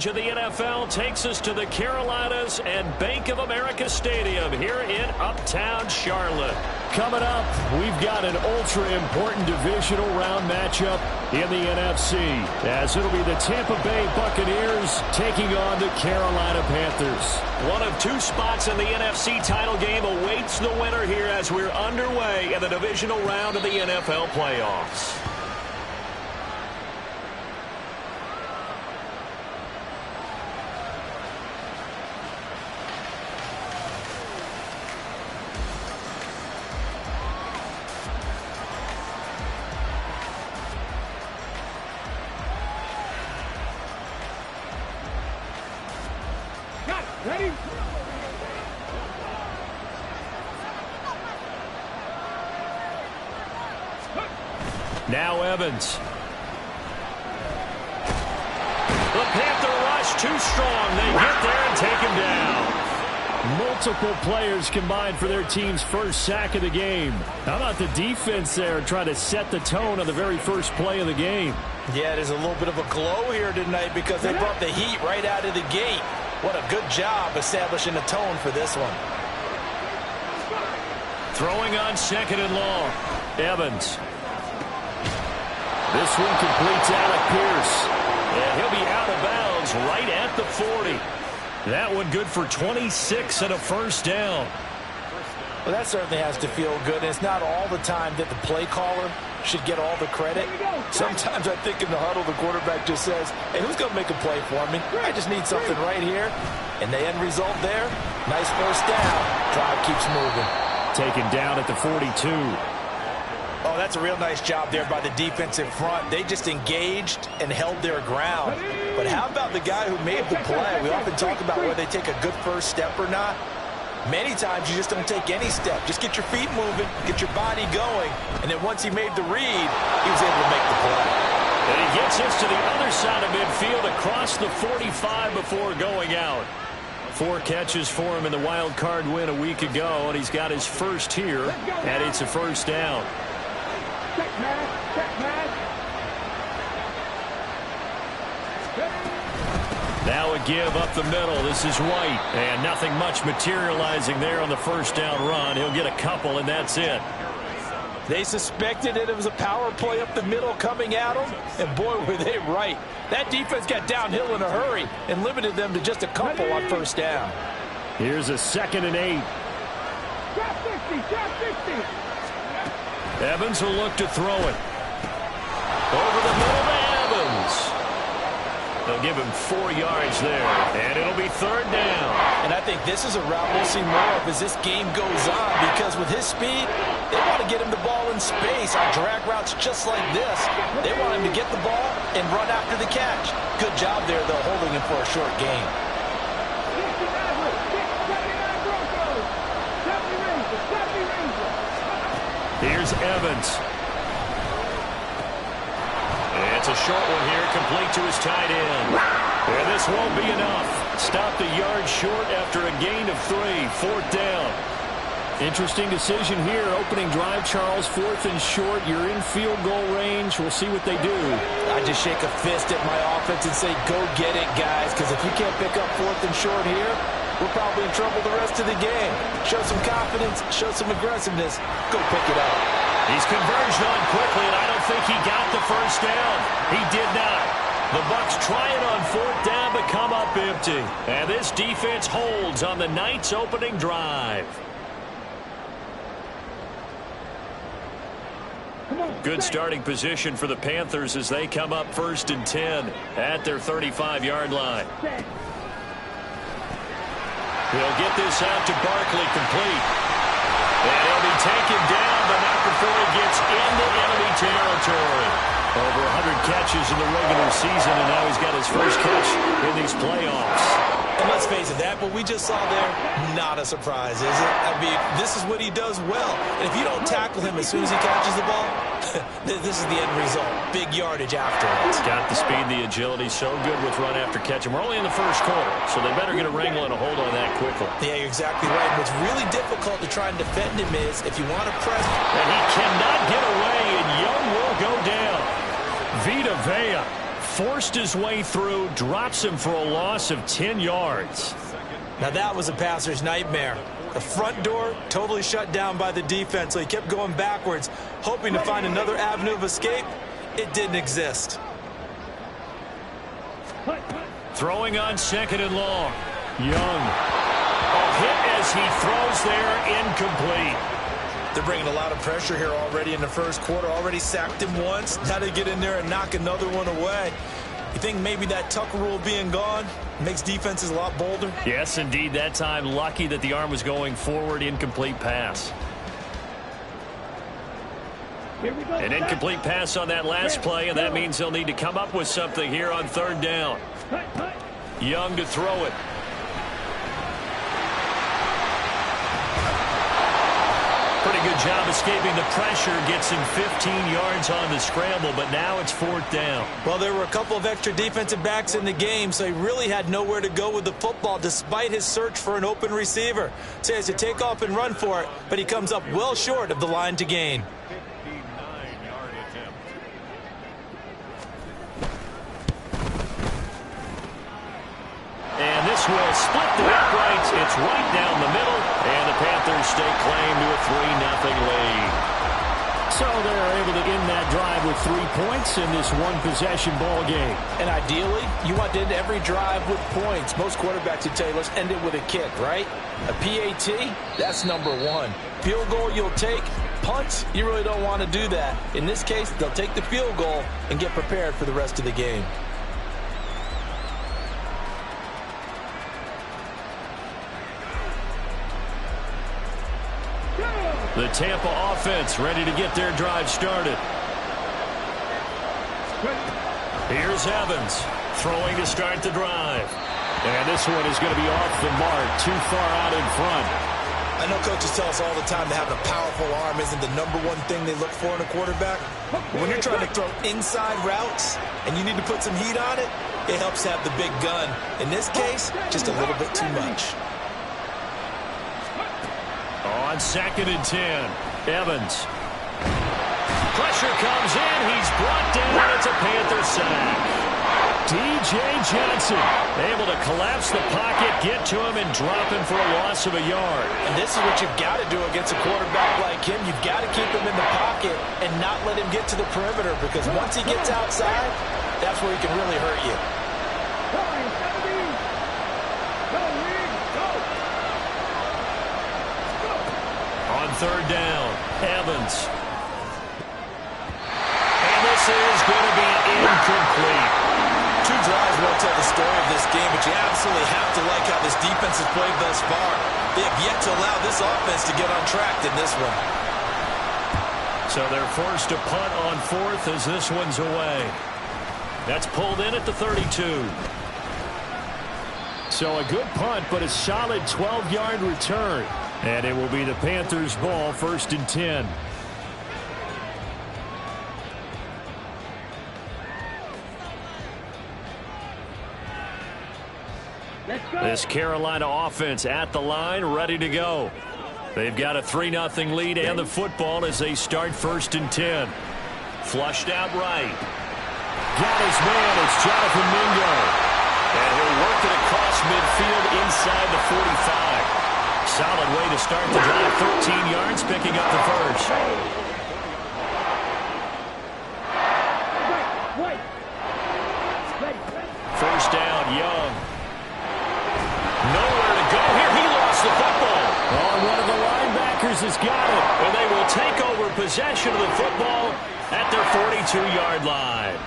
coverage of the NFL takes us to the Carolinas and Bank of America Stadium here in Uptown Charlotte. Coming up, we've got an ultra-important divisional round matchup in the NFC, as it'll be the Tampa Bay Buccaneers taking on the Carolina Panthers. One of two spots in the NFC title game awaits the winner here as we're underway in the divisional round of the NFL playoffs. Ready? Now Evans. The Panther rush too strong. They get there and take him down. Multiple players combined for their team's first sack of the game. How about the defense there trying to set the tone on the very first play of the game? Yeah, there's a little bit of a glow here tonight because they brought the heat right out of the gate. What a good job establishing a tone for this one. Throwing on second and long. Evans. This one completes Alec Pierce. And he'll be out of bounds right at the 40. That one good for 26 and a first down. Well, that certainly has to feel good. And it's not all the time that the play caller should get all the credit. Sometimes I think in the huddle, the quarterback just says, hey, who's going to make a play for me? I just need something right here. And the end result there, nice first down. Drive keeps moving. Taken down at the 42. Oh, that's a real nice job there by the defensive front. They just engaged and held their ground. But how about the guy who made the play? We often talk about whether they take a good first step or not. Many times you just don't take any step. Just get your feet moving, get your body going, and then once he made the read, he was able to make the play. And he gets us to the other side of midfield across the 45 before going out. 4 catches for him in the wild card win a week ago, and he's got his first here, and it's a first down. Check, man. Check, man. Now a give up the middle. This is White. And nothing much materializing there on the first down run. He'll get a couple, and that's it. They suspected it was a power play up the middle coming at them, and boy, were they right. That defense got downhill in a hurry and limited them to just a couple on first down. Here's a 2nd and 8. Drop 60, drop 60. Evans will look to throw it. Over the middle to Evans. They'll give him 4 yards there, and it'll be 3rd down. And I think this is a route we'll see more of as this game goes on, because with his speed, they want to get him the ball in space on drag routes just like this. They want him to get the ball and run after the catch. Good job there, though, holding him for a short gain. Here's Evans. It's a short one here, complete to his tight end. And this won't be enough. Stop the yard short after a gain of 3, 4th down. Interesting decision here. Opening drive, Charles, 4th and short. You're in field goal range. We'll see what they do. I just shake a fist at my offense and say, go get it, guys, because if you can't pick up 4th and short here, we're probably in trouble the rest of the game. Show some confidence, show some aggressiveness. Go pick it up. He's converged on quickly, and I don't think he got the first down. He did not. The Bucs try it on 4th down, but come up empty. And this defense holds on the night's opening drive. Good starting position for the Panthers as they come up 1st and 10 at their 35-yard line. He'll get this out to Barkley, complete. And he'll be taken down, but not before he gets into enemy territory. Over 100 catches in the regular season, and now he's got his first catch in these playoffs. And let's face it, that what we just saw there, not a surprise, is it? I mean, this is what he does well. And if you don't tackle him as soon as he catches the ball, this is the end result. Big yardage afterwards. Got the speed, the agility, so good with run after catch. And we're only in the first quarter, so they better get a wrangle and a hold on that quickly. Yeah, you're exactly right. What's really difficult to try and defend him is if you want to press. And he cannot get away, and Young will go down. Vita Vea forced his way through, drops him for a loss of 10 yards. Now that was a passer's nightmare. The front door totally shut down by the defense, so he kept going backwards, hoping to find another avenue of escape. It didn't exist. Throwing on 2nd and long. Young. A hit as he throws there, incomplete. They're bringing a lot of pressure here already in the first quarter. Already sacked him once. Now they get in there and knock another one away. You think maybe that Tucker rule being gone makes defenses a lot bolder? Yes, indeed. That time, lucky that the arm was going forward. Incomplete pass. An incomplete pass on that last play, and that means they'll need to come up with something here on 3rd down. Young to throw it. Pretty good job escaping the pressure. Gets him 15 yards on the scramble, but now it's 4th down. Well, there were a couple of extra defensive backs in the game, so he really had nowhere to go with the football despite his search for an open receiver. So he has to take off and run for it, but he comes up well short of the line to gain. And this will split the uprights. It's right down the middle, and the Panthers stake claim to a 3-0 lead. So they're able to end that drive with 3 points in this one-possession ball game. And ideally, you want to end every drive with points. Most quarterbacks would tell you, let's end it with a kick, right? A PAT, that's number 1. Field goal you'll take. Punts, you really don't want to do that. In this case, they'll take the field goal and get prepared for the rest of the game. The Tampa offense ready to get their drive started. Here's Evans throwing to start the drive. And this one is going to be off the mark, too far out in front. I know coaches tell us all the time that having a powerful arm isn't the number 1 thing they look for in a quarterback. But when you're trying to throw inside routes and you need to put some heat on it, it helps have the big gun. In this case, just a little bit too much. On 2nd and 10, Evans. Pressure comes in. He's brought down. It's a Panther sack. D.J. Johnson able to collapse the pocket, get to him, and drop him for a loss of a yard. And this is what you've got to do against a quarterback like him. You've got to keep him in the pocket and not let him get to the perimeter, because once he gets outside, that's where he can really hurt you. On 3rd down, Evans. And this is going to be incomplete. 2 drives won't tell the story of this game, but you absolutely have to like how this defense has played thus far. They have yet to allow this offense to get on track in this one. So they're forced to punt on 4th as this one's away. That's pulled in at the 32. So a good punt, but a solid 12-yard return. And it will be the Panthers' ball, 1st and 10. This Carolina offense at the line, ready to go. They've got a 3-0 lead and the football as they start 1st and 10. Flushed out right. Got his man. It's Jonathan Mingo. And he'll work it across midfield inside the 45. Solid way to start the drive. 13 yards, picking up the first. First down, Young. Nowhere to go here. He lost the football. Oh, one of the linebackers has got it. And they will take over possession of the football at their 42-yard line.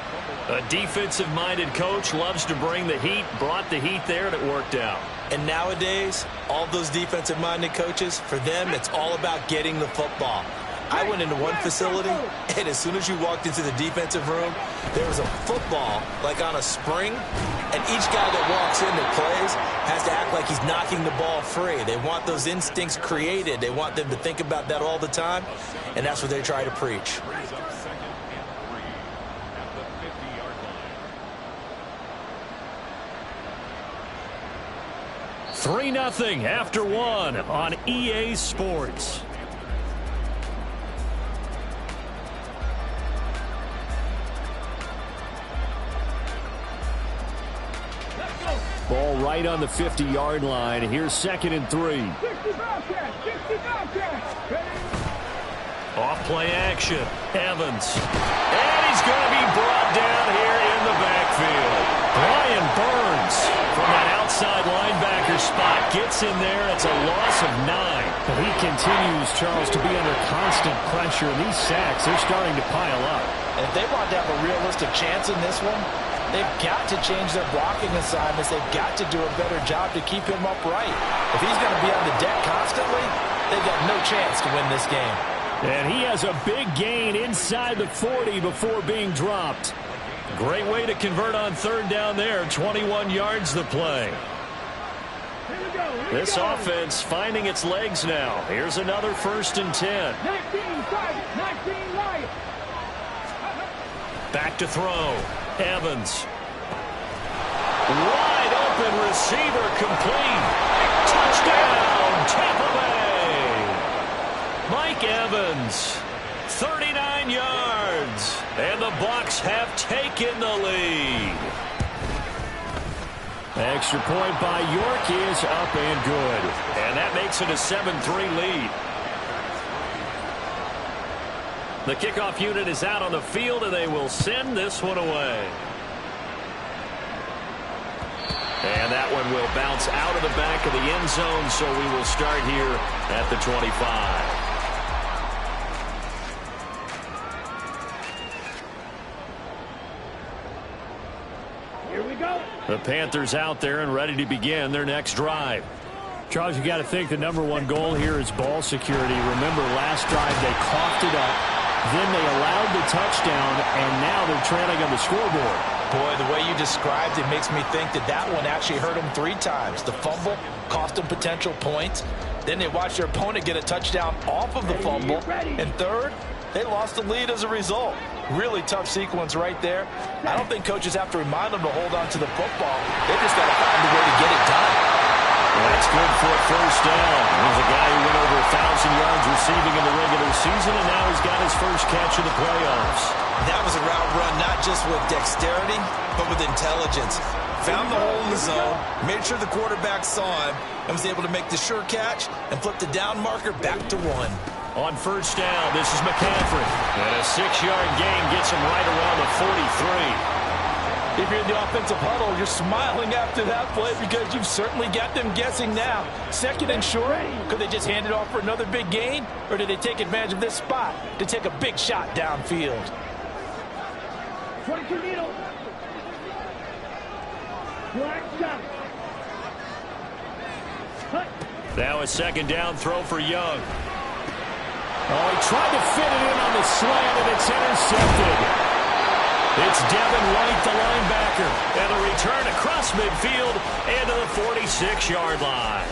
A defensive-minded coach loves to bring the heat, brought the heat there, and it worked out. And nowadays, all those defensive-minded coaches, for them, it's all about getting the football. I went into one facility, and as soon as you walked into the defensive room, there was a football, like on a spring, and each guy that walks in that plays has to act like he's knocking the ball free. They want those instincts created. They want them to think about that all the time, and that's what they try to preach. 3-0 after 1 on EA Sports. Ball right on the 50-yard line. Here's 2nd and 3. 60 Bobcats, 60 Bobcats. Off play action. Evans. And he's going to be brought down here in the backfield. Brian Burns from that outside linebacker spot gets in there. It's a loss of 9. He continues, Charles, to be under constant pressure. And these sacks, they're starting to pile up. And if they want to have a realistic chance in this one, they've got to change their blocking assignments. They've got to do a better job to keep him upright. If he's going to be on the deck constantly, they've got no chance to win this game. And he has a big gain inside the 40 before being dropped. Great way to convert on 3rd down there. 21 yards the play. This offense finding its legs now. Here's another 1st and 10. 19 right. Back to throw. Evans. Wide open receiver complete. Touchdown, Tampa Bay. Mike Evans, 39 yards. And the Bucs have taken the lead. Extra point by York is up and good. And that makes it a 7-3 lead. The kickoff unit is out on the field, and they will send this one away. And that one will bounce out of the back of the end zone, so we will start here at the 25. Here we go. The Panthers out there and ready to begin their next drive. Charles, you got to think the #1 goal here is ball security. Remember, last drive they coughed it up. Then they allowed the touchdown, and now they're trailing on the scoreboard. Boy, the way you described it makes me think that one actually hurt them 3 times. The fumble cost them potential points. Then they watched their opponent get a touchdown off of the fumble. And third, they lost the lead as a result. Really tough sequence right there. I don't think coaches have to remind them to hold on to the football. They just got to find a way to get it done. That's good for a 1st down. Here's a guy who went over 1,000 yards receiving in the regular season, and now he's got his first catch of the playoffs. That was a route run not just with dexterity, but with intelligence. Found the hole in the zone, made sure the quarterback saw him, and was able to make the sure catch and flip the down marker back to 1. On 1st down, this is McCaffrey. And a 6-yard gain gets him right around the 43. If you're in the offensive huddle, you're smiling after that play because you've certainly got them guessing now. 2nd and short, could they just hand it off for another big gain? Or did they take advantage of this spot to take a big shot downfield? 22 needle. Black shot. Now a 2nd down throw for Young. Oh, he tried to fit it in on the slant, and it's intercepted. It's Devin White, the linebacker, and a return across midfield and to the 46-yard line.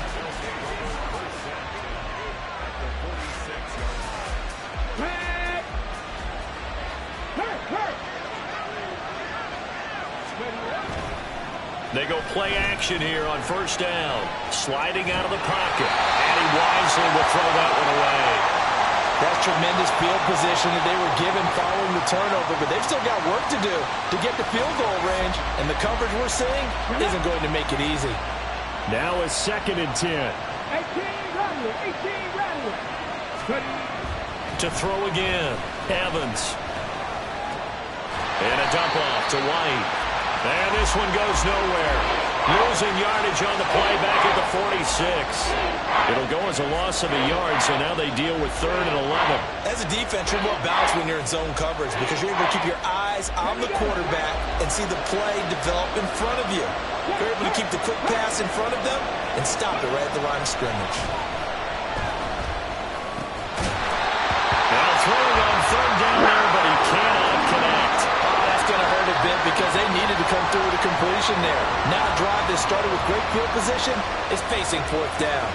They go play action here on 1st down. Sliding out of the pocket, and he wisely will throw that one away. That's tremendous field position that they were given following the turnover, but they've still got work to do to get the field goal range, and the coverage we're seeing isn't going to make it easy. Now a 2nd and 10. 18 ready. To throw again, Evans. And a dump off to White. And this one goes nowhere. Losing yardage on the play back at the 46. It'll go as a loss of a yard, so now they deal with 3rd and 11. As a defense, you're more balanced when you're in zone coverage because you're able to keep your eyes on the quarterback and see the play develop in front of you. You're able to keep the quick pass in front of them and stop it right at the line of scrimmage. Now throwing on 3rd down there, but he cannot connect. That's going to hurt a bit because they needed to come through with a completion there. Now a drive that started with great field position is facing 4th down.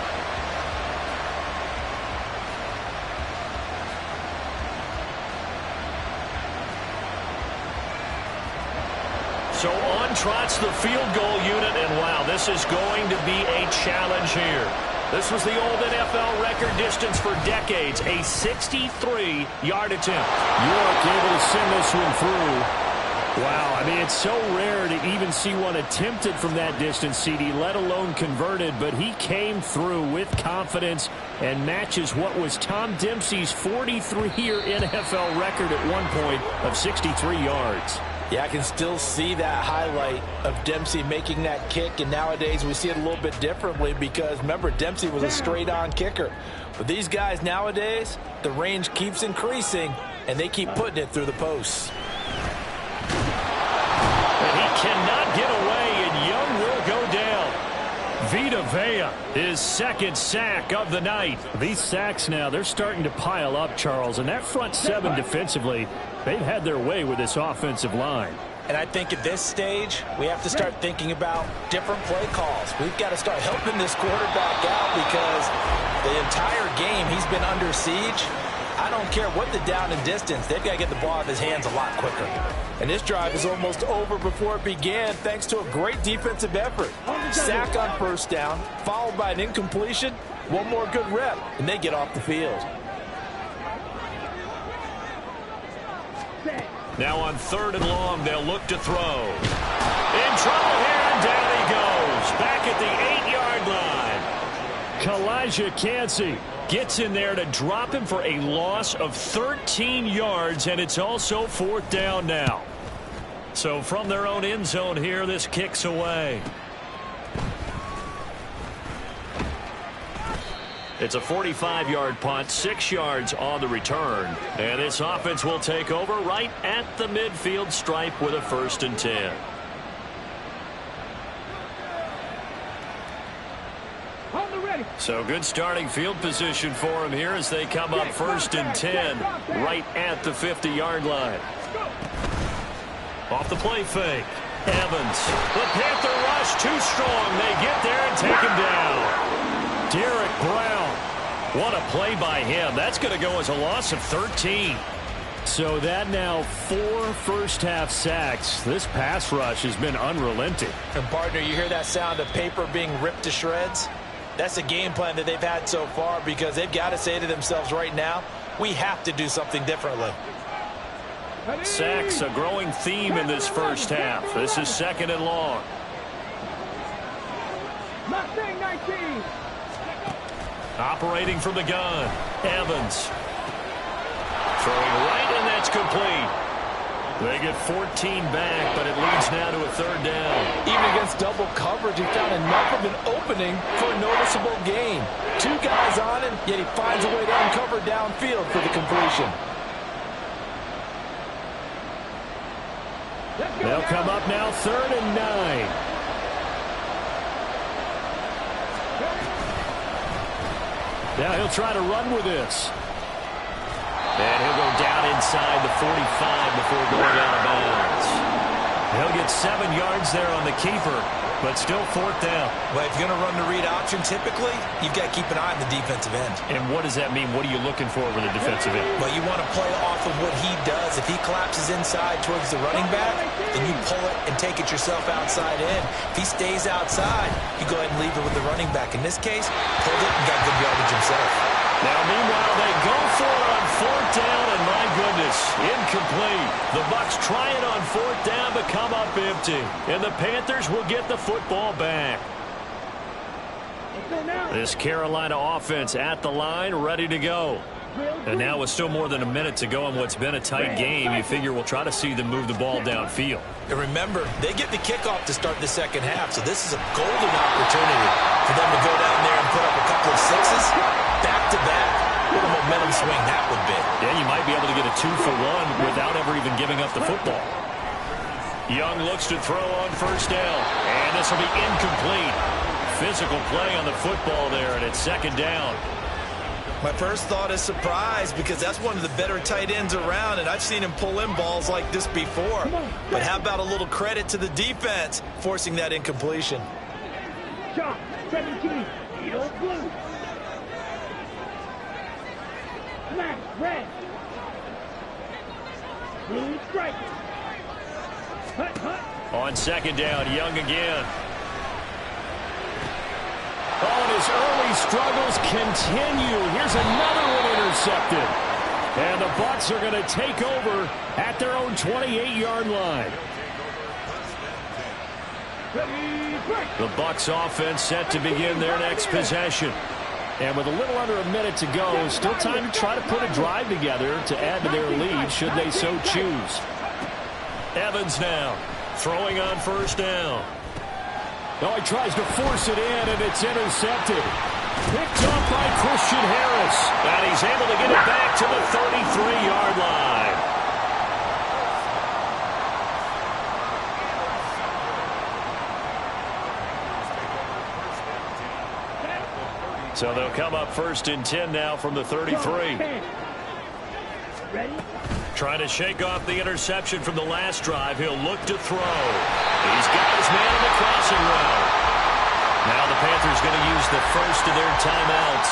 So on trots the field goal unit, and wow, this is going to be a challenge here. This was the old NFL record distance for decades, a 63-yard attempt. York able to send this one through. Wow, I mean, it's so rare to even see one attempted from that distance, CD, let alone converted, but he came through with confidence and matches what was Tom Dempsey's 43-year NFL record at one point of 63 yards. Yeah, I can still see that highlight of Dempsey making that kick, and nowadays we see it a little bit differently because, remember, Dempsey was a straight-on kicker. But these guys nowadays, the range keeps increasing, and they keep putting it through the posts. And he cannot get away, and Young will go down. Vita Vea, his second sack of the night. These sacks now, they're starting to pile up, Charles, and that front seven defensively, they've had their way with this offensive line. And I think at this stage, we have to start thinking about different play calls. We've got to start helping this quarterback out because the entire game he's been under siege. I don't care what the down and distance. They've got to get the ball out of his hands a lot quicker. And this drive is almost over before it began thanks to a great defensive effort. Sack on first down, followed by an incompletion. One more good rep, and they get off the field. Now on 3rd and long, they'll look to throw. In trouble here, and down he goes. Back at the 8-yard line. Kalijah Kancey gets in there to drop him for a loss of 13 yards, and it's also 4th down now. So from their own end zone here, this kicks away. It's a 45-yard punt, 6 yards on the return. And this offense will take over right at the midfield stripe with a 1st and 10. So good starting field position for him here as they come up 1st and 10 right at the 50-yard line. Off the play fake. Evans. The Panther rush too strong. They get there and take him down. Derek Brown. What a play by him. That's going to go as a loss of 13. So that now 4 first-half sacks. This pass rush has been unrelenting. And, partner, you hear that sound of paper being ripped to shreds? That's the game plan that they've had so far because they've got to say to themselves right now, we have to do something differently. Sacks, a growing theme in this first half. This is 2nd and long. Operating from the gun. Evans. Throwing right, and that's complete. They get 14 back, but it leads now to a 3rd down. Even against double coverage, he found enough of an opening for a noticeable gain. 2 guys on him, yet he finds a way to uncover downfield for the completion. They'll come up now 3rd and 9. Now he'll try to run with this. And he'll go down inside the 45 before going out of bounds. He'll get 7 yards there on the keeper, but still 4th down. Well, if you're going to run the read option, typically, you've got to keep an eye on the defensive end. And what does that mean? What are you looking for with the defensive end? Well, you want to play off of what he does. If he collapses inside towards the running back, then you pull it and take it yourself outside in. If he stays outside, you go ahead and leave it with the running back. In this case, pulled it and got good yardage himself. Now, meanwhile, they go for it on 4th down, and my goodness, incomplete. The Bucs try it on 4th down, but come up empty. And the Panthers will get the football back. This Carolina offense at the line, ready to go. And now with still more than a minute to go in what's been a tight game, you figure we'll try to see them move the ball downfield. And remember, they get the kickoff to start the second half, so this is a golden opportunity for them to go down there and put up a couple of 6s back-to-back. What a momentum swing that would be. Yeah, you might be able to get a 2-for-1 without ever even giving up the football. Young looks to throw on 1st down, and this will be incomplete. Physical play on the football there, and it's 2nd down. My first thought is surprise because that's one of the better tight ends around, and I've seen him pull in balls like this before. But how about a little credit to the defense forcing that incompletion? Shot 17, yellow blue. Black, red. Blue stripe. Hut, hut. On 2nd down, Young again. Oh, and his early struggles continue. Here's another one intercepted. And the Bucs are going to take over at their own 28-yard line. The Bucs offense set to begin their next possession. And with a little under a minute to go, still time to try to put a drive together to add to their lead should they so choose. Evans now throwing on first down. Oh, he tries to force it in, and it's intercepted. Picked up by Christian Harris. And he's able to get it back to the 33-yard line. So they'll come up 1st and 10 now from the 33. Ready? Trying to shake off the interception from the last drive. He'll look to throw. He's got his man on the crossing route. Now the Panthers going to use the first of their timeouts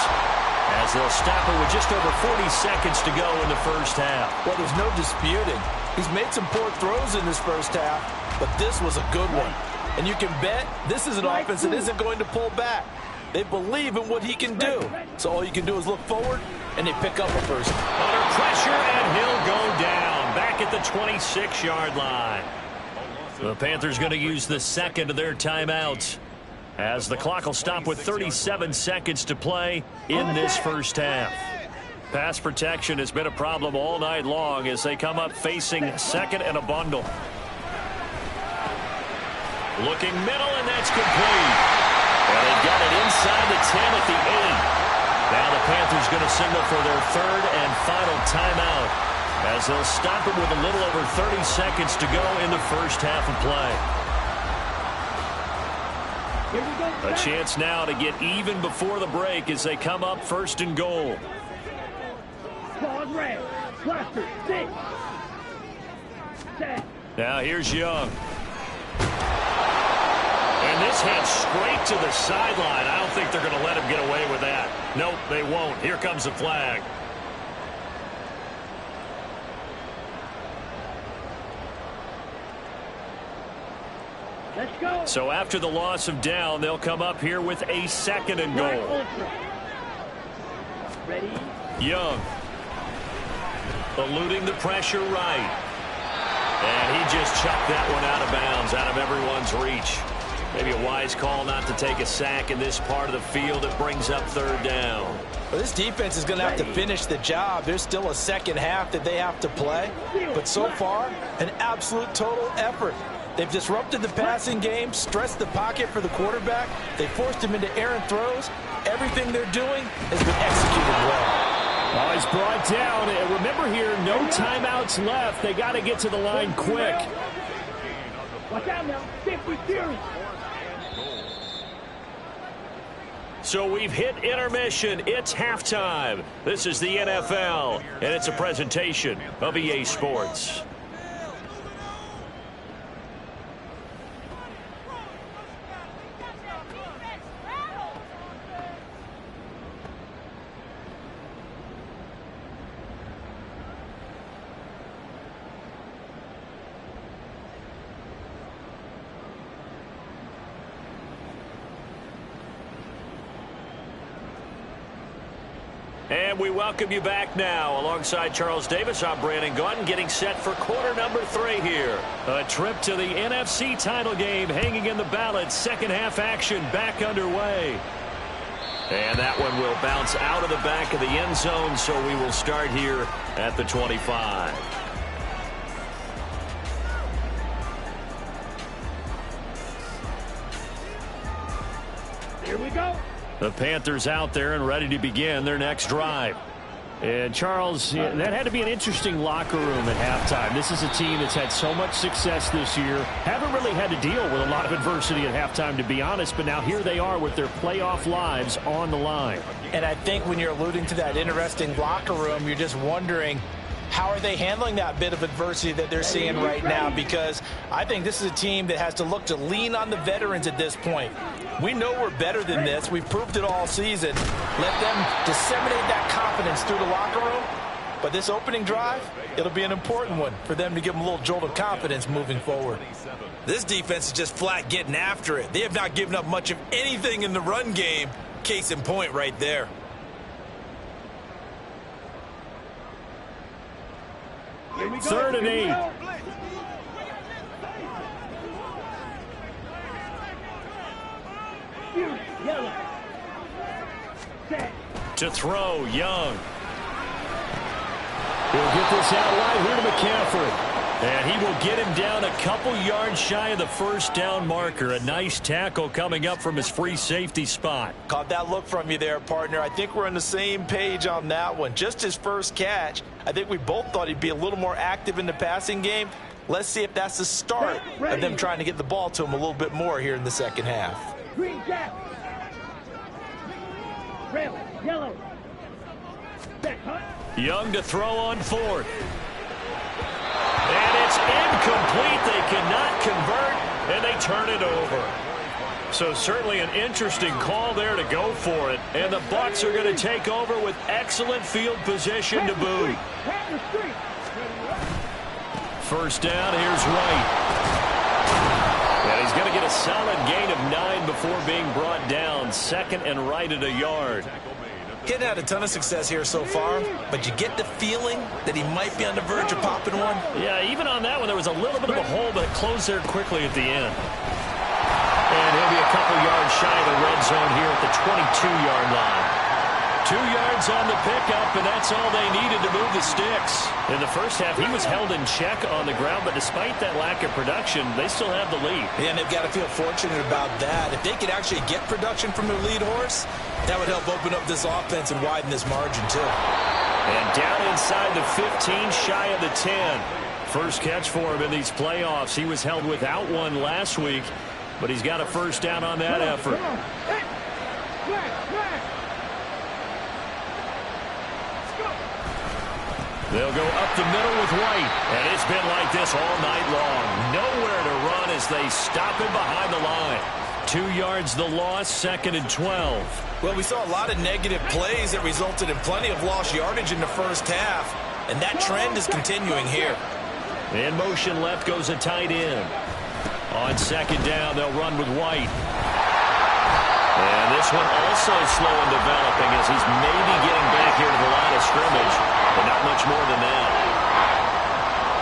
as they'll stop it with just over 40 seconds to go in the first half. Well, there's no disputing. He's made some poor throws in this first half, but this was a good one. And you can bet this is an offense that isn't going to pull back. They believe in what he can do. So all you can do is look forward, and they pick up a first. Under pressure, and he'll go down back at the 26-yard line. The Panthers going to use the second of their timeouts as the clock will stop with 37 seconds to play in this first half. Pass protection has been a problem all night long as they come up facing second and a bundle. Looking middle, and that's complete. And they've got it inside the 10 at the 8. Now the Panthers going to signal for their third and final timeout as they'll stop it with a little over 30 seconds to go in the first half of play. A chance now to get even before the break as they come up 1st and goal. Pause red. Cluster 6. 10. Now here's Young. And this heads straight to the sideline. I don't think they're going to let him get away with that. Nope, they won't. Here comes the flag. Let's go. So after the loss of down, they'll come up here with a 2nd and goal. Ready? Young. Eluding the pressure right. And he just chucked that one out of bounds, out of everyone's reach. Maybe a wise call not to take a sack in this part of the field. It brings up 3rd down. Well, this defense is going to have to finish the job. There's still a second half that they have to play. But so far, an absolute total effort. They've disrupted the passing game, stressed the pocket for the quarterback. They forced him into errant throws. Everything they're doing has been executed well. Oh, he's brought down. And remember here, no timeouts left. They got to get to the line quick. Watch out now. 50 series. So we've hit intermission. It's halftime. This is the NFL, and it's a presentation of EA Sports. And we welcome you back now. Alongside Charles Davis, I'm Brandon Gaudin, getting set for quarter number 3 here. A trip to the NFC title game hanging in the balance. Second half action back underway. And that one will bounce out of the back of the end zone, so we will start here at the 25. Here we go. The Panthers out there and ready to begin their next drive. And Charles, that had to be an interesting locker room at halftime. This is a team that's had so much success this year. Haven't really had to deal with a lot of adversity at halftime, to be honest. But now here they are with their playoff lives on the line. And I think when you're alluding to that interesting locker room, you're just wondering, how are they handling that bit of adversity that they're seeing right now? Because I think this is a team that has to look to lean on the veterans at this point. We know we're better than this. We've proved it all season. Let them disseminate that confidence through the locker room. But this opening drive, it'll be an important one for them to give them a little jolt of confidence moving forward. This defense is just flat getting after it. They have not given up much of anything in the run game. Case in point right there. 3rd and 8. To throw, Young. He'll get this out wide here to McCaffrey. And he will get him down a couple yards shy of the first down marker. A nice tackle coming up from his free safety spot. Caught that look from you there, partner. I think we're on the same page on that one. Just his first catch. I think we both thought he'd be a little more active in the passing game. Let's see if that's the start of them trying to get the ball to him a little bit more here in the second half. Green cap. Red, yellow. Back, huh? Young to throw on 4th. And it's incomplete. They cannot convert, and they turn it over. So certainly an interesting call there to go for it. And the Bucs are going to take over with excellent field position to boot. First down, here's Wright. And he's going to get a solid gain of 9 before being brought down. 2nd and right at a yard. Getting had a ton of success here so far, but you get the feeling that he might be on the verge of popping one. Yeah, even on that one, there was a little bit of a hole, but it closed there quickly at the end. And he'll be a couple yards shy of the red zone here at the 22-yard line. 2 yards on the pickup, and that's all they needed to move the sticks. In the first half, he was held in check on the ground, but despite that lack of production, they still have the lead. And they've got to feel fortunate about that. If they could actually get production from their lead horse, that would help open up this offense and widen this margin, too. And down inside the 15, shy of the 10. First catch for him in these playoffs. He was held without one last week, but he's got a first down on that effort. They'll go up the middle with White, and it's been like this all night long. Nowhere to run as they stop him behind the line. 2 yards the loss, 2nd and 12. Well, we saw a lot of negative plays that resulted in plenty of lost yardage in the first half, and that trend is continuing here. In motion left goes a tight end. On 2nd down, they'll run with White. And this one also slow in developing as he's maybe getting back here to the line of scrimmage, but not much more than that.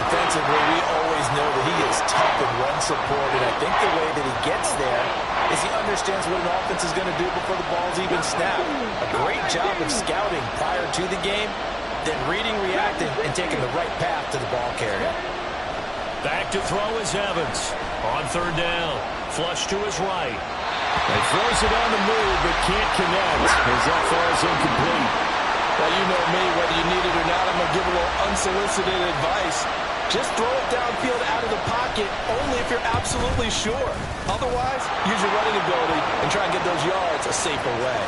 Defensively, we always know that he is tough and run support, and I think the way that he gets there is he understands what an offense is going to do before the ball's even snapped. A great job of scouting prior to the game, then reading, reacting, and taking the right path to the ball carrier. Back to throw is Evans. On 3rd down, flush to his right. He throws it on the move, but can't connect as that falls incomplete. Well, you know me, whether you need it or not, I'm going to give a little unsolicited advice. Just throw it downfield out of the pocket only if you're absolutely sure. Otherwise, use your running ability and try and get those yards a safer way.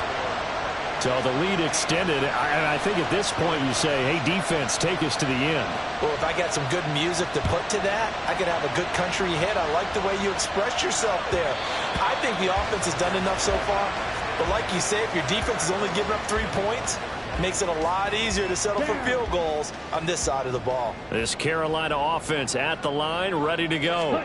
So the lead extended. I think at this point you say, hey, defense, take us to the end. Well, if I got some good music to put to that, I could have a good country hit. I like the way you expressed yourself there. I think the offense has done enough so far. But like you say, if your defense is only giving up 3 points, it makes it a lot easier to settle for field goals on this side of the ball. This Carolina offense at the line, ready to go.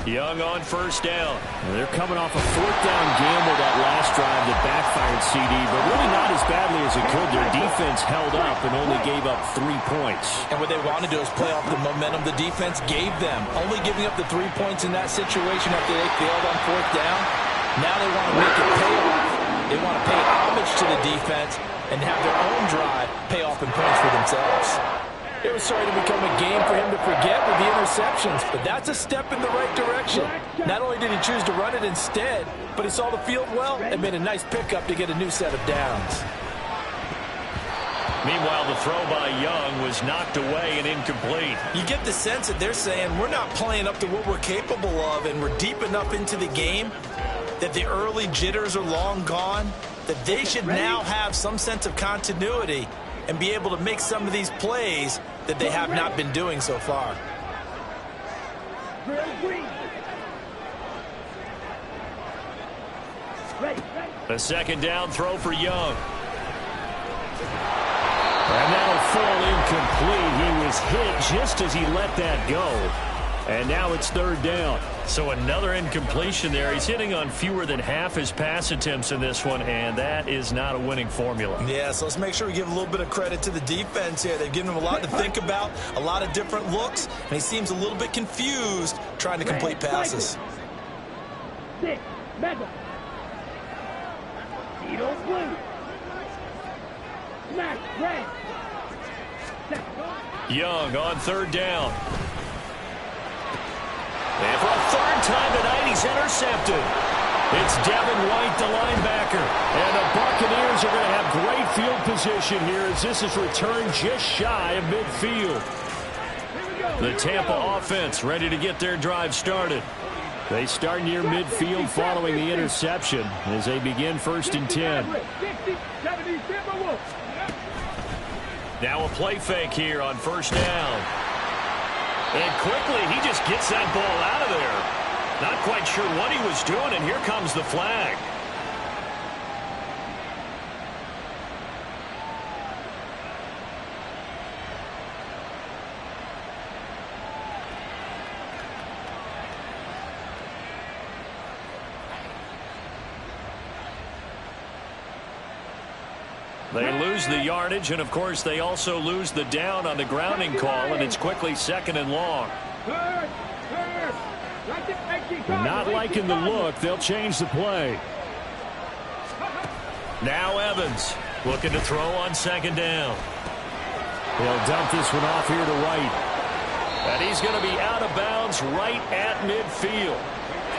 Young on 1st down. They're coming off a 4th down gamble that last drive that backfired CD, but really not as badly as it could. Their defense held up and only gave up 3 points. And what they want to do is play off the momentum the defense gave them. Only giving up the 3 points in that situation after they failed on 4th down. Now they want to make it pay off. They want to pay homage to the defense and have their own drive pay off in points for themselves. It was starting to become a game for him to forget with the interceptions, but that's a step in the right direction. Not only did he choose to run it instead, but he saw the field well and made a nice pickup to get a new set of downs. Meanwhile, the throw by Young was knocked away and incomplete. You get the sense that they're saying we're not playing up to what we're capable of, and we're deep enough into the game that the early jitters are long gone, that they should now have some sense of continuity and be able to make some of these plays that they have not been doing so far. A 2nd down throw for Young. And that'll fall incomplete. He was hit just as he let that go. And now it's third down. So another incompletion there. He's hitting on fewer than half his pass attempts in this one, and that is not a winning formula. Yeah, so let's make sure we give a little bit of credit to the defense here. They've given him a lot to think about, a lot of different looks, and he seems a little bit confused trying to complete passes. 6, mega. Zero blue. Smash, red. Young on third down. And for a third time tonight, he's intercepted. It's Devin White, the linebacker. And the Buccaneers are going to have great field position here as this is returned just shy of midfield. The Tampa offense ready to get their drive started. They start near midfield following the interception as they begin 1st and 10. Now a play fake here on 1st down. And quickly, he just gets that ball out of there. Not quite sure what he was doing, and here comes the flag. They lose the yardage, and of course they also lose the down on the grounding call, and it's quickly 2nd and long. Not liking the look. They'll change the play. Now Evans looking to throw on 2nd down. He'll dump this one off here to White. And he's going to be out of bounds right at midfield.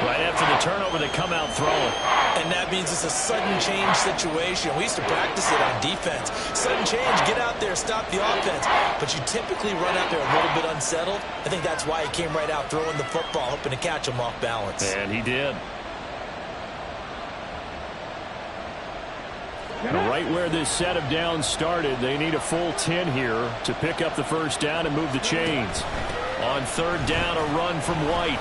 Right after the turnover, they come out throwing. And that means it's a sudden change situation. We used to practice it on defense. Sudden change, get out there, stop the offense. But you typically run out there a little bit unsettled. I think that's why he came right out throwing the football, hoping to catch him off balance. And he did. Right where this set of downs started, they need a full 10 here to pick up the 1st down and move the chains. On 3rd down, a run from White.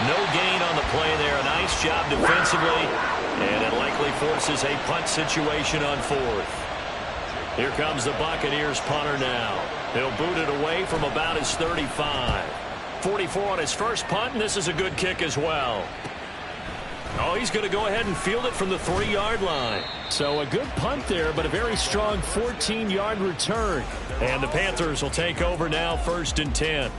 No gain on the play there. A nice job defensively. And it likely forces a punt situation on 4th. Here comes the Buccaneers punter now. He'll boot it away from about his 35. 44 on his first punt, and this is a good kick as well. Oh, he's going to go ahead and field it from the 3-yard line. So a good punt there, but a very strong 14-yard return. And the Panthers will take over now, 1st and 10.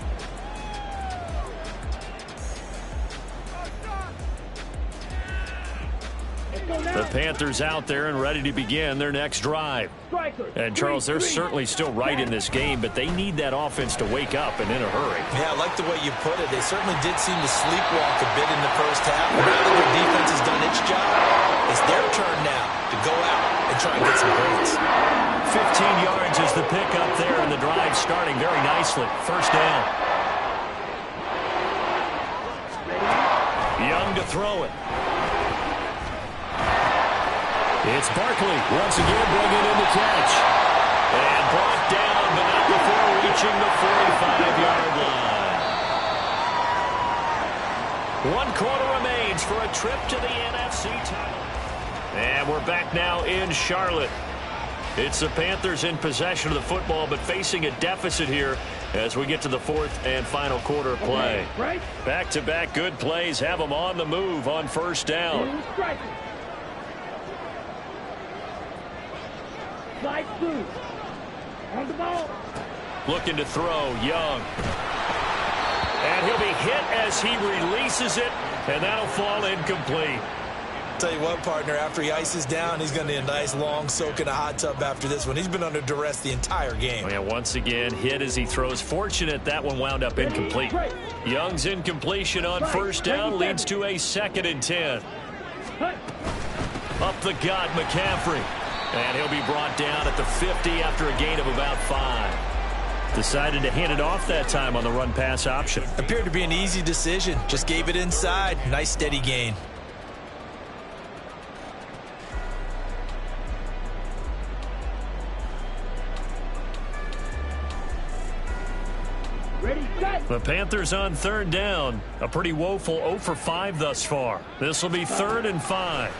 The Panthers out there and ready to begin their next drive. And, Charles, they're certainly still right in this game, but they need that offense to wake up and in a hurry. Yeah, I like the way you put it. They certainly did seem to sleepwalk a bit in the first half. Now that their defense has done its job, it's their turn now to go out and try and get some points. 15 yards is the pickup there, and the drive starting very nicely. 1st down. Young to throw it. It's Barkley once again bringing in the catch. And brought down, but not before reaching the 45-yard line. 1 quarter remains for a trip to the NFC title. And we're back now in Charlotte. It's the Panthers in possession of the football, but facing a deficit here as we get to the 4th and final quarter of play. Back-to-back good plays have them on the move on 1st down. Slide through. On the ball. Looking to throw, Young. And he'll be hit as he releases it, and that'll fall incomplete. Tell you what, partner, after he ices down, he's going to need a nice long soak in a hot tub after this one. He's been under duress the entire game. Yeah, once again, hit as he throws. Fortunate that one wound up incomplete. Young's incompletion on 1st down leads to a 2nd and 10. Up the gut, McCaffrey. And he'll be brought down at the 50 after a gain of about 5. Decided to hand it off that time on the run-pass option. Appeared to be an easy decision. Just gave it inside. Nice steady gain. The Panthers on 3rd down. A pretty woeful 0 for 5 thus far. This will be 3rd and 5.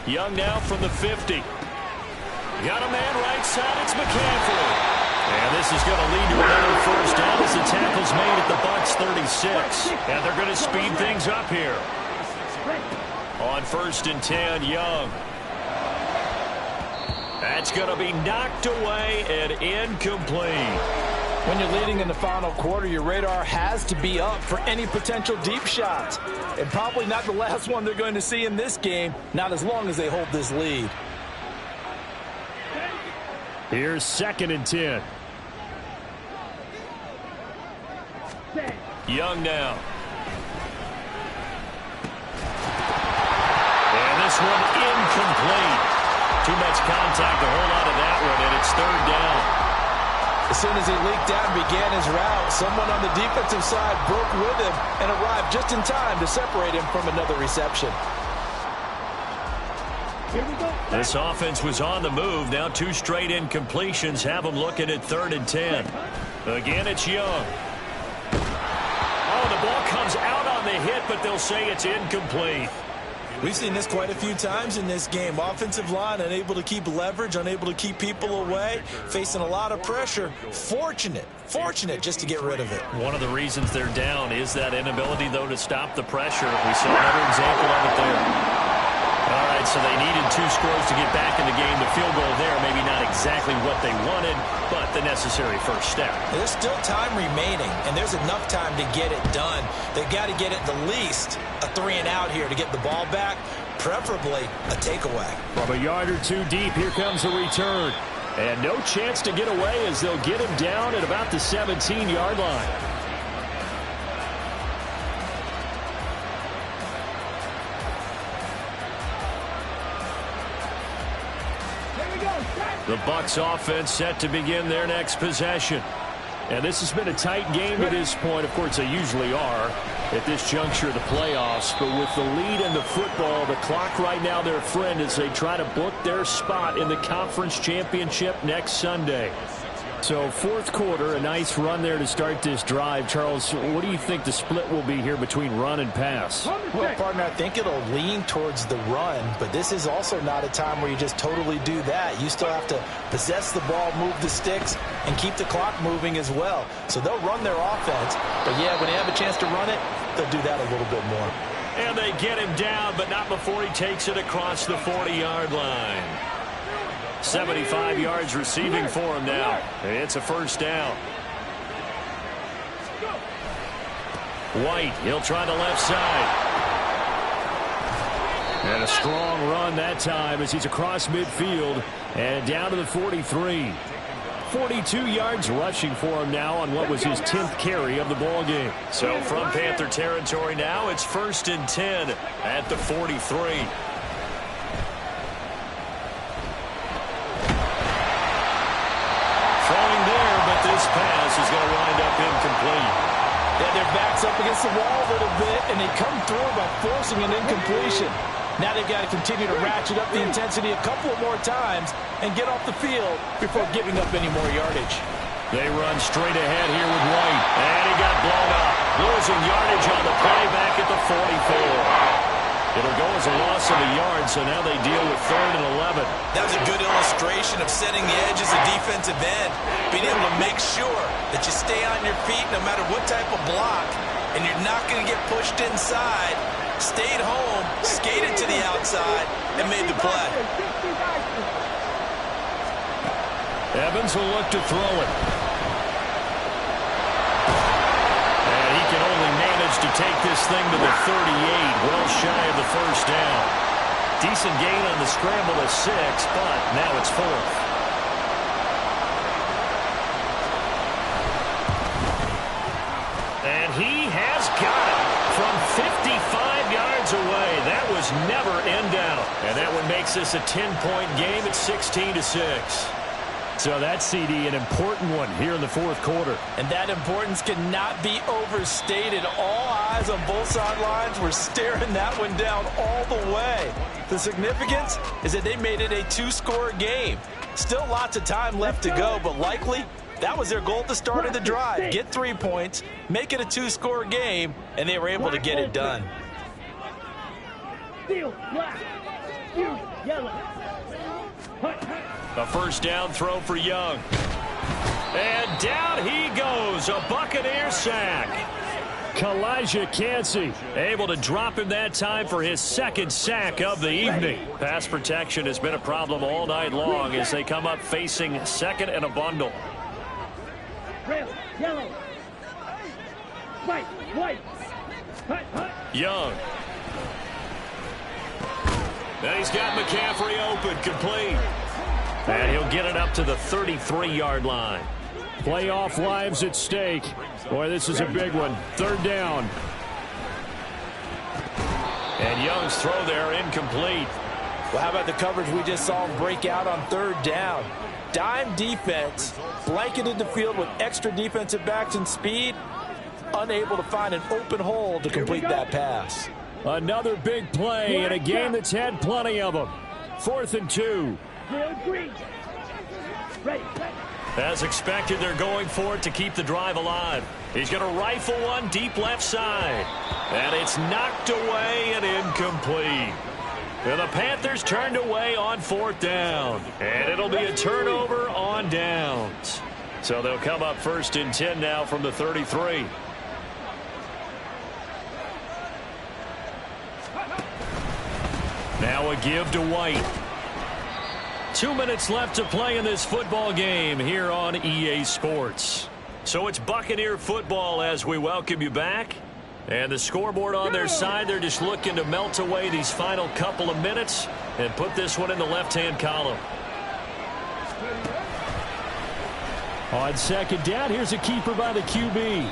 Young now from the 50. Got a man right side. It's McCaffrey. And this is going to lead to another first down as the tackle's made at the Bucs 36. And they're going to speed things up here. On 1st and 10, Young. That's going to be knocked away and incomplete. When you're leading in the final quarter, your radar has to be up for any potential deep shots. And probably not the last one they're going to see in this game, not as long as they hold this lead. Here's 2nd and 10. Young now. And this one incomplete. Too much contact to hold on to that one, and it's 3rd down. As soon as he leaked out and began his route, someone on the defensive side broke with him and arrived just in time to separate him from another reception. This offense was on the move. Now 2 straight incompletions have them looking at 3rd and 10. Again, it's Young. Oh, the ball comes out on the hit, but they'll say it's incomplete. We've seen this quite a few times in this game. Offensive line unable to keep leverage, unable to keep people away, facing a lot of pressure. Fortunate just to get rid of it. One of the reasons they're down is that inability, though, to stop the pressure. We saw another example of it there. All right, so they needed 2 scores to get back in the game. The field goal there, maybe not exactly what they wanted, but the necessary first step. There's still time remaining, and there's enough time to get it done. They've got to get at the least a 3-and-out here to get the ball back, preferably a takeaway. From a yard or 2 deep, here comes the return. And no chance to get away as they'll get him down at about the 17-yard line. The Bucs offense set to begin their next possession. And this has been a tight game to this point. Of course, they usually are at this juncture of the playoffs. But with the lead in the football, the clock right now their friend as they try to book their spot in the conference championship next Sunday. So 4th quarter, a nice run there to start this drive. Charles, what do you think the split will be here between run and pass? Well, partner, I think it'll lean towards the run, but this is also not a time where you just totally do that. You still have to possess the ball, move the sticks, and keep the clock moving as well. So they'll run their offense, but yeah, when they have a chance to run it, they'll do that a little bit more. And they get him down, but not before he takes it across the 40-yard line. 75 yards receiving for him now. It's a first down. White, he'll try the left side. And a strong run that time as he's across midfield and down to the 43. 42 yards rushing for him now on what was his 10th carry of the ball game. So from Panther territory now, it's 1st and 10 at the 43. This pass is going to wind up incomplete. Yeah, their back's up against the wall a little bit, and they come through by forcing an incompletion. Now they've got to continue to ratchet up the intensity a couple more times and get off the field before giving up any more yardage. They run straight ahead here with White, and he got blown up. Losing yardage on the play back at the 44. It'll go as a loss of a yard, so now they deal with 3rd and 11. That was a good illustration of setting the edge as a defensive end, being able to make sure that you stay on your feet no matter what type of block, and you're not going to get pushed inside. Stayed home, skated to the outside, and made the play. Evans will look to throw it. And he can only manage to take this thing to the 38, well shy of the first down. Decent gain on the scramble of 6, but now it's 4th. And he has got it from 55 yards away. That was never in doubt. And that one makes this a 10-point game at 16-6. So that CD, an important one here in the 4th quarter. And that importance cannot be overstated. All eyes on both sidelines were staring that one down all the way. The significance is that they made it a 2-score game. Still lots of time left to go, but likely that was their goal at the start of the drive. Get 3 points, make it a 2-score game, and they were able to get it done. A first down throw for Young. And down he goes, a Buccaneer sack. Kalijah Kancey able to drop him that time for his second sack of the evening. Pass protection has been a problem all night long as they come up facing second and a bundle. Red, yellow, white. Young. And he's got McCaffrey open, complete. And he'll get it up to the 33-yard line. Playoff lives at stake. Boy, this is a big one. Third down. And Young's throw there incomplete. Well, how about the coverage we just saw him break out on third down? Dime defense, blanketed the field with extra defensive backs and speed, unable to find an open hole to complete that pass. Another big play in a game that's had plenty of them. 4th and 2. As expected, they're going for it to keep the drive alive. He's going to rifle one deep left side. And it's knocked away and incomplete. And the Panthers turned away on 4th down. And it'll be a turnover on downs. So they'll come up 1st and 10 now from the 33. Now a give to White. 2 minutes left to play in this football game here on EA Sports. So it's Buccaneer football as we welcome you back. And the scoreboard on their side, they're just looking to melt away these final couple of minutes and put this one in the left-hand column. On second down, here's a keeper by the QB.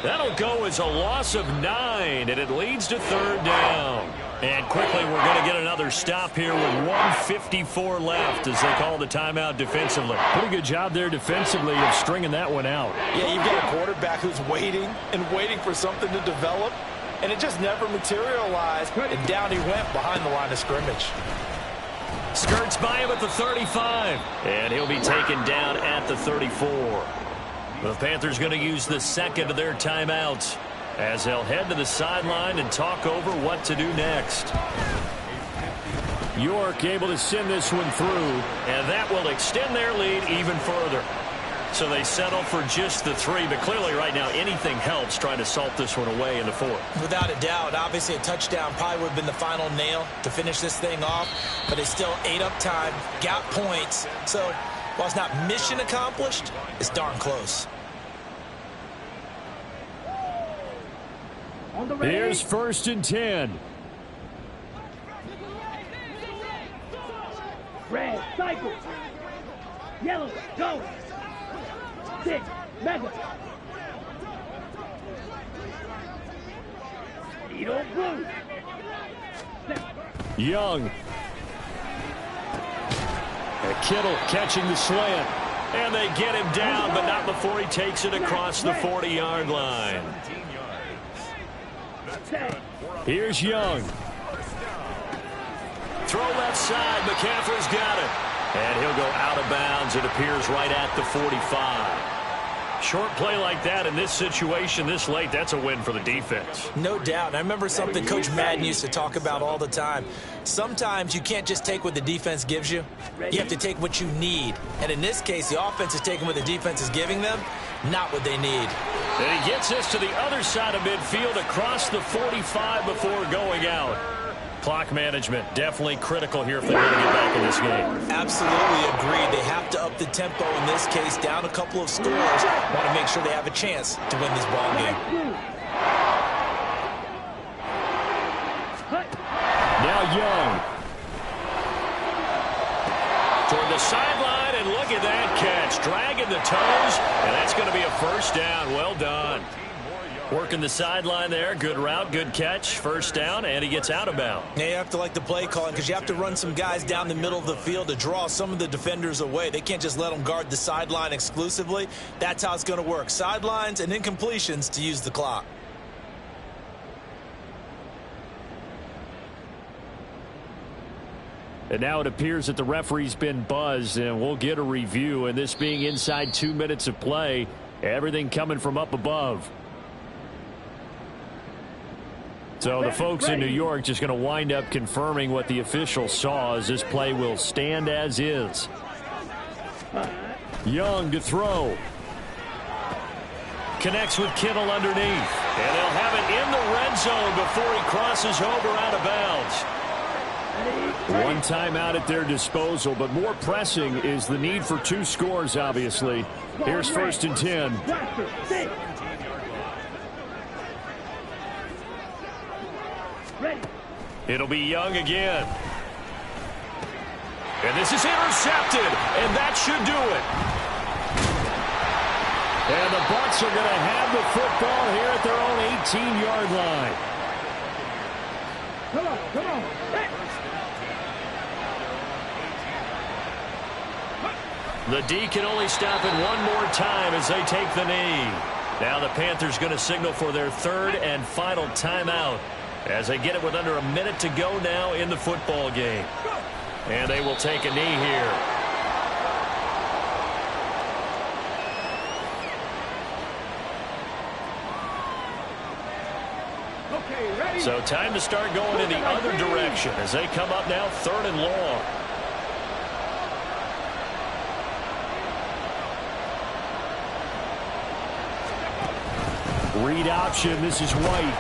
That'll go as a loss of 9, and it leads to 3rd down. And quickly, we're going to get another stop here with 1:54 left as they call the timeout defensively. Pretty good job there defensively of stringing that one out. Yeah, you've got a quarterback who's waiting and waiting for something to develop, and it just never materialized, and down he went behind the line of scrimmage. Skirts by him at the 35, and he'll be taken down at the 34. The Panthers going to use the second of their timeouts as they'll head to the sideline and talk over what to do next. York able to send this one through, and that will extend their lead even further. So they settle for just the 3, but clearly right now anything helps trying to salt this one away in the 4th. Without a doubt, obviously a touchdown probably would have been the final nail to finish this thing off, but it's still ate up time, got points. So while it's not mission accomplished, it's darn close. Here's 1st and 10. Red, cycle. Yellow, go. 6, mega. Edo blue. Young. And Kittle catching the slant. And they get him down, but not before he takes it across the 40-yard line. Here's Young. Throw left side. McCaffrey's got it. And he'll go out of bounds. It appears right at the 45. Short play like that in this situation this late, that's a win for the defense. No doubt. I remember something Coach Madden used to talk about all the time. Sometimes you can't just take what the defense gives you. You have to take what you need. And in this case, the offense is taking what the defense is giving them, not what they need. And he gets us to the other side of midfield across the 45 before going out. Clock management definitely critical here if they want to get back in this game. Absolutely agreed. They have to up the tempo in this case, down a couple of scores. Want to make sure they have a chance to win this ball game. Now Young. Toward the sideline, and look at that catch. Dragging the toes, and that's going to be a 1st down. Well done. Working the sideline there. Good route, good catch. 1st down, and he gets out of bounds. Yeah, you have to like the play calling because you have to run some guys down the middle of the field to draw some of the defenders away. They can't just let them guard the sideline exclusively. That's how it's going to work. Sidelines and incompletions to use the clock. And now it appears that the referee's been buzzed, and we'll get a review. And this being inside 2 minutes of play, everything coming from up above. So the folks in New York just going to wind up confirming what the official saw as this play will stand as is. Young to throw. Connects with Kittle underneath. And they'll have it in the red zone before he crosses over out of bounds. One timeout at their disposal, but more pressing is the need for 2 scores, obviously. Here's 1st and 10. It'll be Young again. And this is intercepted, and that should do it. And the Bucs are going to have the football here at their own 18-yard line. Come on, come on. The D can only stop it one more time as they take the knee. Now the Panthers going to signal for their 3rd and final timeout as they get it with under a minute to go now in the football game. And they will take a knee here. Okay, ready? So time to start going in the other direction as they come up now 3rd and long. Read option. This is White.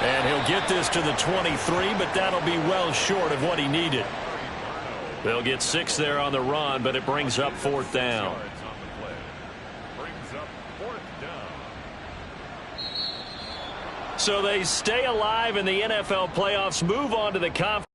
And he'll get this to the 23, but that'll be well short of what he needed. They'll get 6 there on the run, but it brings up 4th down. So they stay alive in the NFL playoffs, move on to the conference.